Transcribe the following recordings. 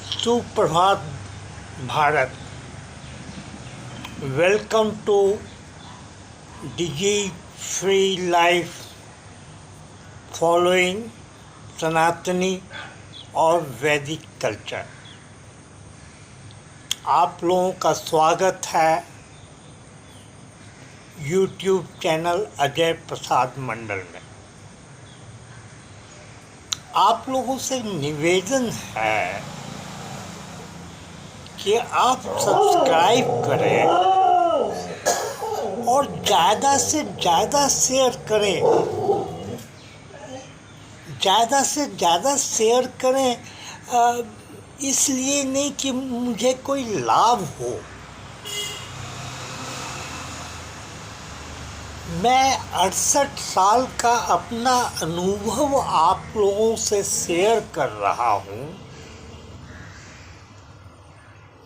सुप्रभात Bharat. Welcome to digi free life following सनातनी और वैदिक कल्चर। आप लोगों का स्वागत है यूट्यूब चैनल अजय प्रसाद मंडल में। आप लोगों से निवेदन है कि आप सब्सक्राइब करें और ज़्यादा से ज़्यादा शेयर करें, ज़्यादा से ज़्यादा शेयर करें। इसलिए नहीं कि मुझे कोई लाभ हो, मैं 68 साल का अपना अनुभव आप लोगों से शेयर कर रहा हूँ,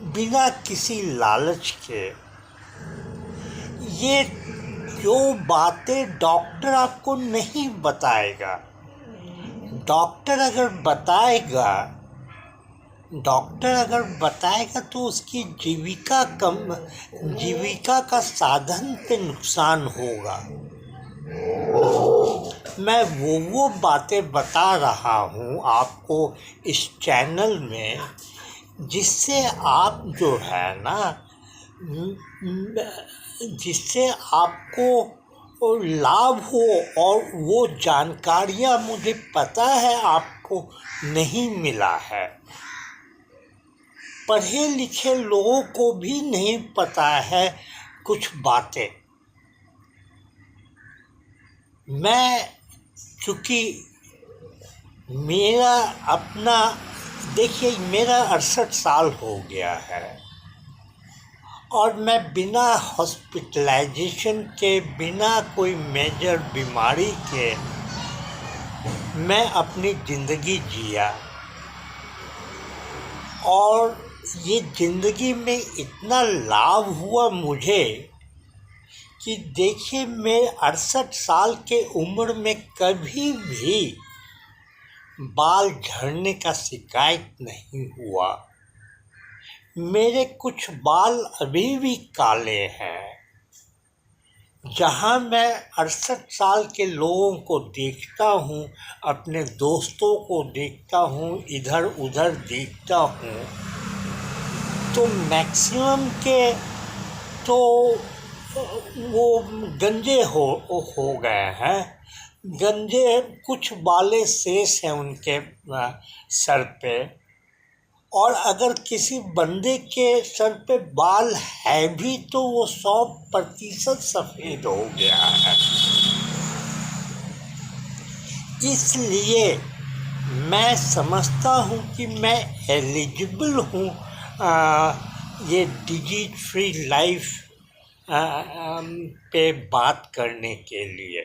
बिना किसी लालच के। ये जो बातें डॉक्टर आपको नहीं बताएगा, डॉक्टर अगर बताएगा तो उसकी जीविका का साधन पे नुकसान होगा। मैं वो बातें बता रहा हूँ आपको इस चैनल में, जिससे आप जो है ना, जिससे आपको लाभ हो। और वो जानकारियाँ मुझे पता है आपको नहीं मिला है, पढ़े लिखे लोगों को भी नहीं पता है कुछ बातें। मैं चूँकि मेरा अपना देखिए, मेरा 68 साल हो गया है और मैं बिना हॉस्पिटलाइजेशन के, बिना कोई मेजर बीमारी के मैं अपनी ज़िंदगी जिया। और ये ज़िंदगी में इतना लाभ हुआ मुझे कि देखिए, मैं 68 साल के उम्र में कभी भी बाल झड़ने का शिकायत नहीं हुआ। मेरे कुछ बाल अभी भी काले हैं। जहाँ मैं 68 साल के लोगों को देखता हूँ, अपने दोस्तों को देखता हूँ, इधर उधर देखता हूँ, तो मैक्सिमम के तो वो गंजे हो गए हैं। गंजे कुछ बालें शेष हैं उनके सर पे। और अगर किसी बंदे के सर पे बाल है भी तो वो 100% सफ़ेद हो गया है। इसलिए मैं समझता हूँ कि मैं एलिजिबल हूँ ये डिजीज फ्री लाइफ पे बात करने के लिए।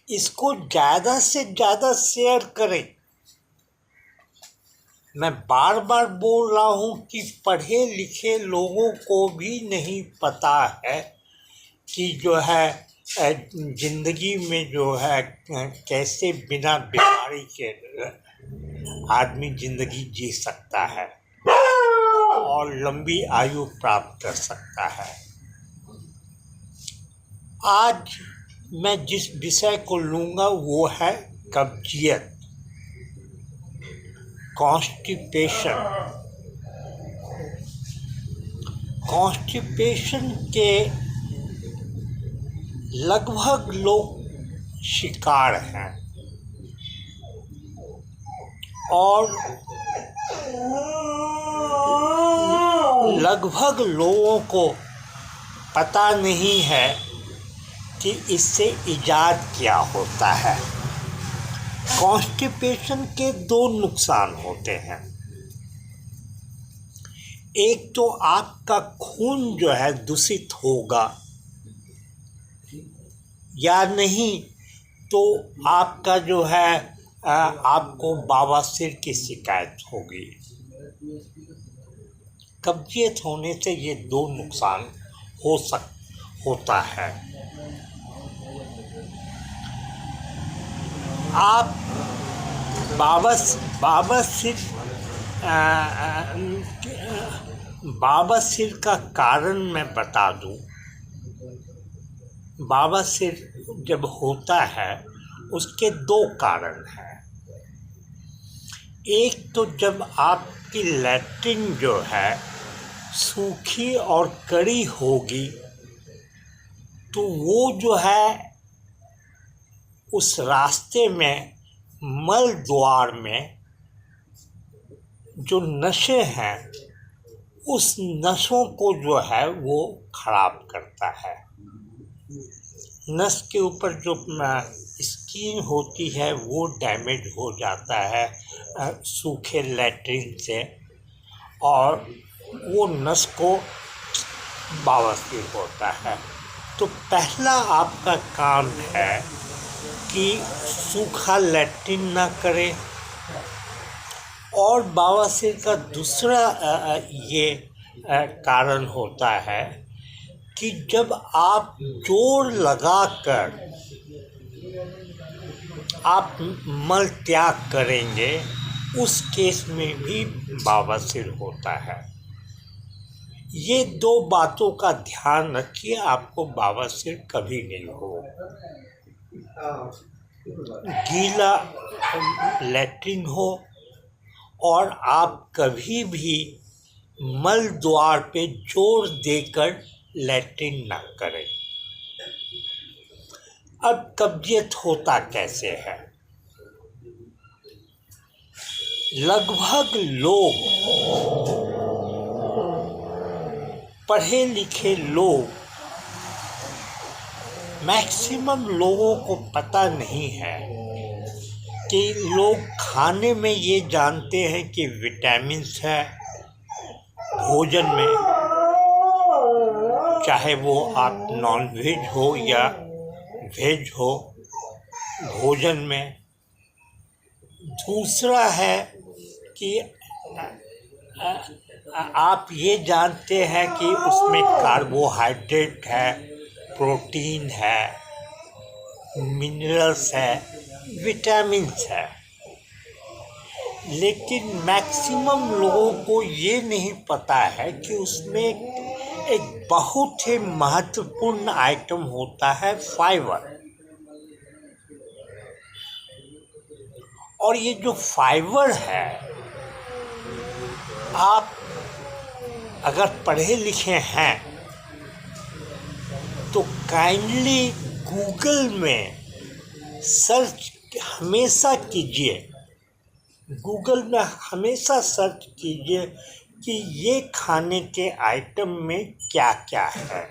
इसको ज़्यादा से ज़्यादा शेयर करें। मैं बार बार बोल रहा हूँ कि पढ़े लिखे लोगों को भी नहीं पता है कि जो है ज़िंदगी में जो है कैसे बिना बीमारी के आदमी ज़िंदगी जी सकता है और लंबी आयु प्राप्त कर सकता है। आज मैं जिस विषय को लूँगा वो है कब्जियत, कॉन्स्टिपेशन के लगभग लोग शिकार हैं और लगभग लोगों को पता नहीं है कि इससे इजाद क्या होता है। कॉन्स्टिपेशन के 2 नुकसान होते हैं। एक तो आपका खून जो है दूषित होगा, या नहीं तो आपका जो है आपको बवासीर की शिकायत होगी। कब्जियत होने से ये 2 नुकसान होता है। आप बवासीर बवासीर का कारण मैं बता दूं। बवासीर जब होता है उसके दो कारण हैं। एक तो जब आपकी लैट्रिन जो है सूखी और कड़ी होगी तो वो जो है उस रास्ते में मल द्वार में जो नसें हैं उस नसों को जो है वो खराब करता है। नस के ऊपर जो स्किन होती है वो डैमेज हो जाता है सूखे लैट्रिन से, और वो नस को बवासीर होता है। तो पहला आपका काम है कि सूखा लैट्रिन ना करें। और बवासीर का दूसरा ये कारण होता है कि जब आप जोर लगाकर आप मल त्याग करेंगे उस केस में भी बवासीर होता है। ये दो बातों का ध्यान रखिए, आपको बवासीर कभी नहीं हो। गीला लैट्रिन हो और आप कभी भी मल द्वार पे जोर देकर लैट्रिन ना करें। अब कब्जियत होता कैसे है? लगभग लोग, पढ़े लिखे लोग, मैक्सिमम लोगों को पता नहीं है कि लोग खाने में ये जानते हैं कि विटामिन्स है भोजन में, चाहे वो आप नॉन वेज हो या वेज हो, भोजन में। दूसरा है कि आप ये जानते हैं कि उसमें कार्बोहाइड्रेट है, प्रोटीन है, मिनरल्स है, विटामिन्स है। लेकिन मैक्सिमम लोगों को ये नहीं पता है कि उसमें एक बहुत ही महत्वपूर्ण आइटम होता है फाइबर। और ये जो फाइबर है, आप अगर पढ़े लिखे हैं तो काइंडली गूगल में सर्च हमेशा कीजिए, गूगल में हमेशा सर्च कीजिए कि ये खाने के आइटम में क्या क्या है,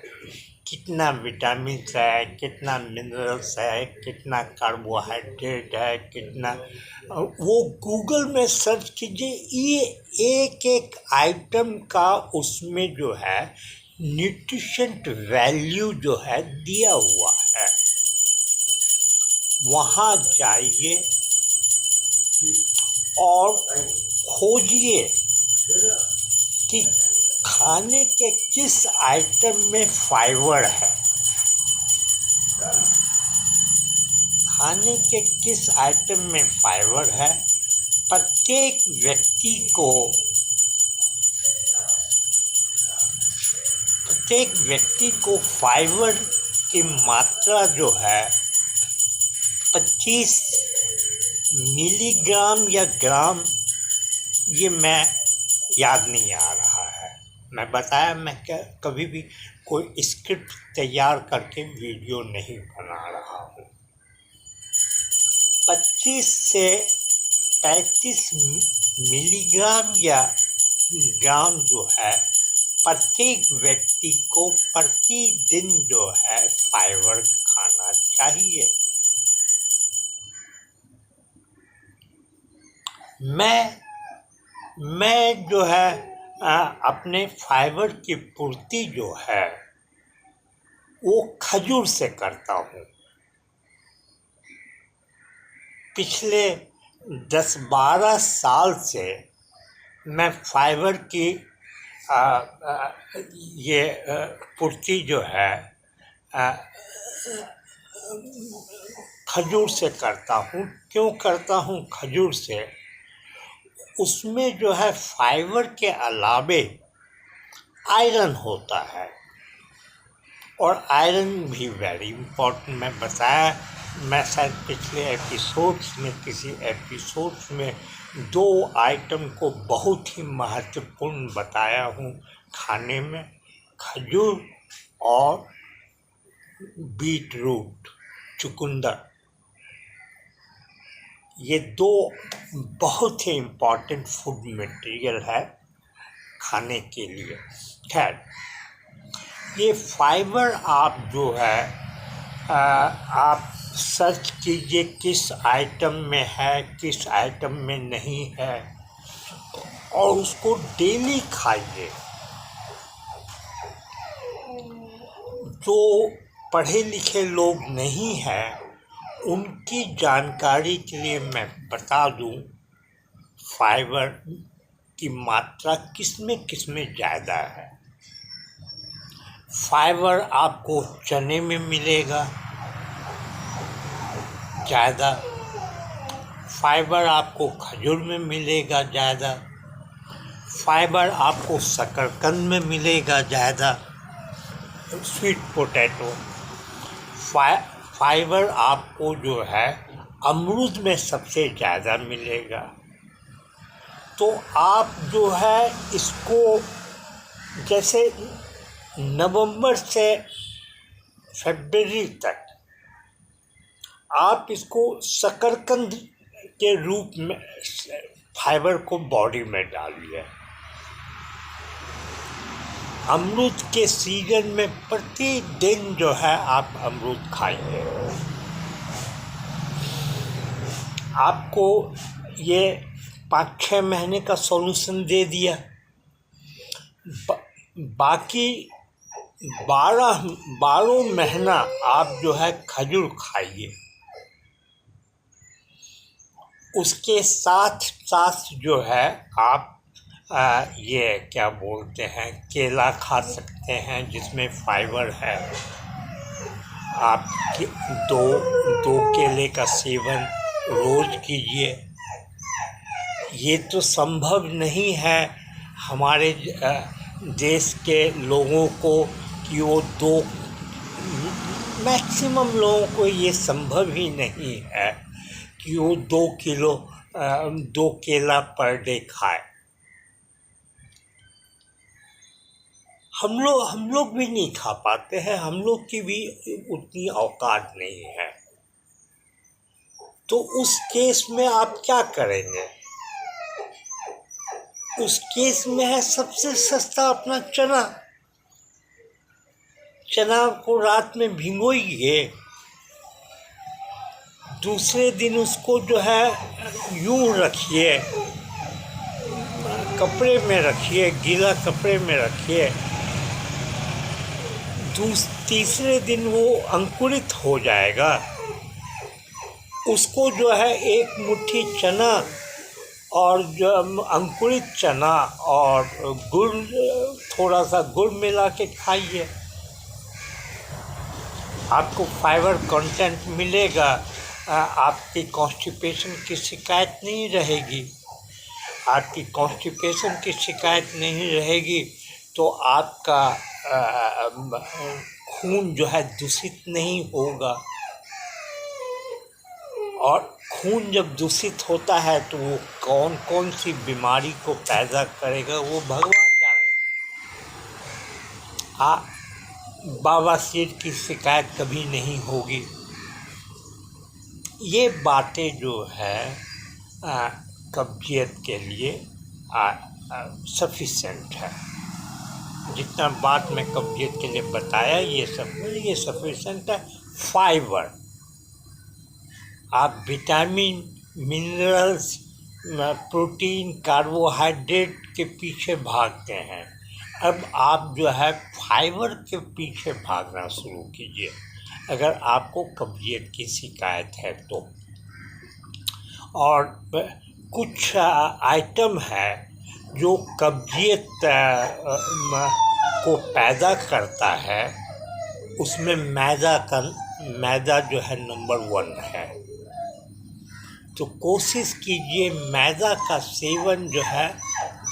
कितना विटामिन है, कितना मिनरल्स है, कितना कार्बोहाइड्रेट है, कितना, वो गूगल में सर्च कीजिए। ये एक एक आइटम का उसमें जो है न्यूट्रिशंट वैल्यू जो है दिया हुआ है। वहाँ जाइए और खोजिए कि खाने के किस आइटम में फाइबर है, खाने के किस आइटम में फाइबर है। प्रत्येक व्यक्ति को फाइबर की मात्रा जो है 25 मिलीग्राम या ग्राम, ये मैं याद नहीं आ रहा है। मैं बताया, मैं कभी भी कोई स्क्रिप्ट तैयार करके वीडियो नहीं बना रहा हूँ। 25 से 35 मिलीग्राम या ग्राम जो है प्रत्येक व्यक्ति को प्रतिदिन जो है फाइबर खाना चाहिए। मैं जो है अपने फाइबर की पूर्ति जो है वो खजूर से करता हूँ। पिछले 10-12 साल से मैं फाइबर की ये पूर्ति जो है खजूर से करता हूँ। क्यों करता हूँ खजूर से? उसमें जो है फाइबर के अलावे आयरन होता है, और आयरन भी वेरी इम्पोर्टेंट। मैं बताया, मैं शायद पिछले एपिसोड्स में किसी एपिसोड्स में 2 आइटम को बहुत ही महत्वपूर्ण बताया हूँ खाने में, खजूर और बीट रूट, चुकंदर। ये 2 बहुत ही इम्पोर्टेंट फूड मटेरियल है खाने के लिए। खैर, ये फाइबर आप जो है आप सर्च कीजिए किस आइटम में है, किस आइटम में नहीं है, और उसको डेली खाइए। जो पढ़े लिखे लोग नहीं हैं उनकी जानकारी के लिए मैं बता दूं, फाइबर की मात्रा किसमें ज़्यादा है। फाइबर आपको चने में मिलेगा ज़्यादा, फाइबर आपको खजूर में मिलेगा ज़्यादा, फाइबर आपको शकरकंद में मिलेगा ज़्यादा, स्वीट पोटैटो। फाइबर आपको जो है अमरूद में सबसे ज़्यादा मिलेगा। तो आप जो है इसको जैसे नवंबर से फरवरी तक आप इसको शकरकंद के रूप में फाइबर को बॉडी में डालिए। अमरूद के सीजन में प्रतिदिन जो है आप अमरूद खाइए। आपको ये 5-6 महीने का सॉल्यूशन दे दिया। बाकी 12 महीना आप जो है खजूर खाइए। उसके साथ साथ जो है आप ये क्या बोलते हैं, केला खा सकते हैं जिसमें फाइबर है। आप 2 केले का सेवन रोज कीजिए। ये तो संभव नहीं है हमारे देश के लोगों को कि वो मैक्सिमम लोगों को ये संभव ही नहीं है कि वो 2 केला पर डे खाए। हम लोग भी नहीं खा पाते हैं, हम लोग की भी उतनी औकात नहीं है। तो उस केस में आप क्या करेंगे? उस केस में है सबसे सस्ता अपना चना को रात में भिगोइए, दूसरे दिन उसको जो है यूं रखिए, कपड़े में रखिए, गीला कपड़े में रखिए। तीसरे दिन वो अंकुरित हो जाएगा। उसको जो है 1 मुट्ठी चना और जो अंकुरित चना और गुड़, थोड़ा सा गुड़ मिला के खाइए। आपको फाइबर कंटेंट मिलेगा, आपकी कॉन्स्टिपेशन की शिकायत नहीं रहेगी। आपकी कॉन्स्टिपेशन की शिकायत नहीं रहेगी तो आपका खून जो है दूषित नहीं होगा। और खून जब दूषित होता है तो वो कौन सी बीमारी को पैदा करेगा वो भगवान जाने। बवासीर की शिकायत कभी नहीं होगी। ये बातें जो है कब्जियत के लिए सफिशेंट है। जितना बात मैं कब्जियत के लिए बताया ये सफिशेंट है। फाइबर, आप विटामिन, मिनरल्स, प्रोटीन, कार्बोहाइड्रेट के पीछे भागते हैं। अब आप जो है फाइबर के पीछे भागना शुरू कीजिए अगर आपको कब्जियत की शिकायत है तो। और कुछ आइटम है जो कब्जियत को पैदा करता है, उसमें मैदा जो है नंबर 1 है। तो कोशिश कीजिए मैदा का सेवन जो है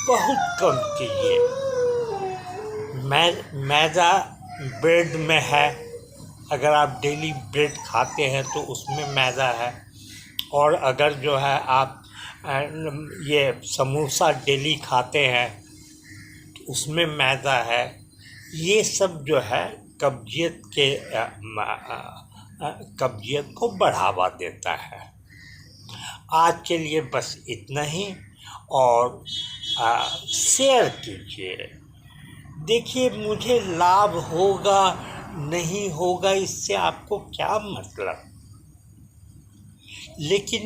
बहुत कम कीजिए। मैदा ब्रेड में है, अगर आप डेली ब्रेड खाते हैं तो उसमें मैदा है। और अगर जो है आप ये समोसा डेली खाते हैं तो उसमें मैदा है। ये सब जो है कब्जियत को बढ़ावा देता है। आज के लिए बस इतना ही, और शेयर कीजिए। देखिए, मुझे लाभ होगा नहीं होगा इससे आपको क्या मतलब, लेकिन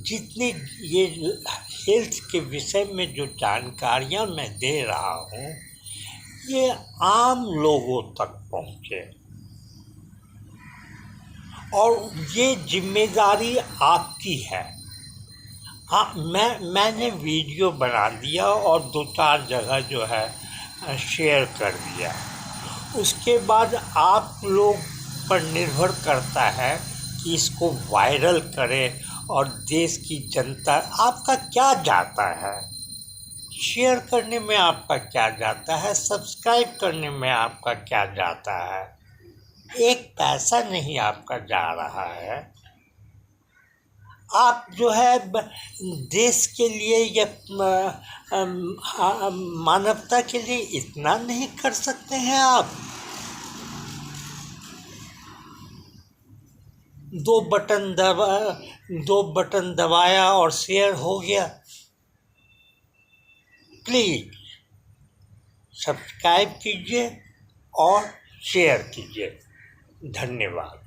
जितनी ये हेल्थ के विषय में जो जानकारियाँ मैं दे रहा हूँ ये आम लोगों तक पहुँचे, और ये जिम्मेदारी आपकी है। मैंने वीडियो बना दिया और 2-4 जगह जो है शेयर कर दिया। उसके बाद आप लोग पर निर्भर करता है कि इसको वायरल करें, और देश की जनता, आपका क्या जाता है शेयर करने में, आपका क्या जाता है सब्सक्राइब करने में, आपका क्या जाता है। एक पैसा नहीं आपका जा रहा है। आप जो है देश के लिए या मानवता के लिए इतना नहीं कर सकते हैं आप? 2 बटन दबाया और शेयर हो गया। प्लीज़ सब्सक्राइब कीजिए और शेयर कीजिए। धन्यवाद।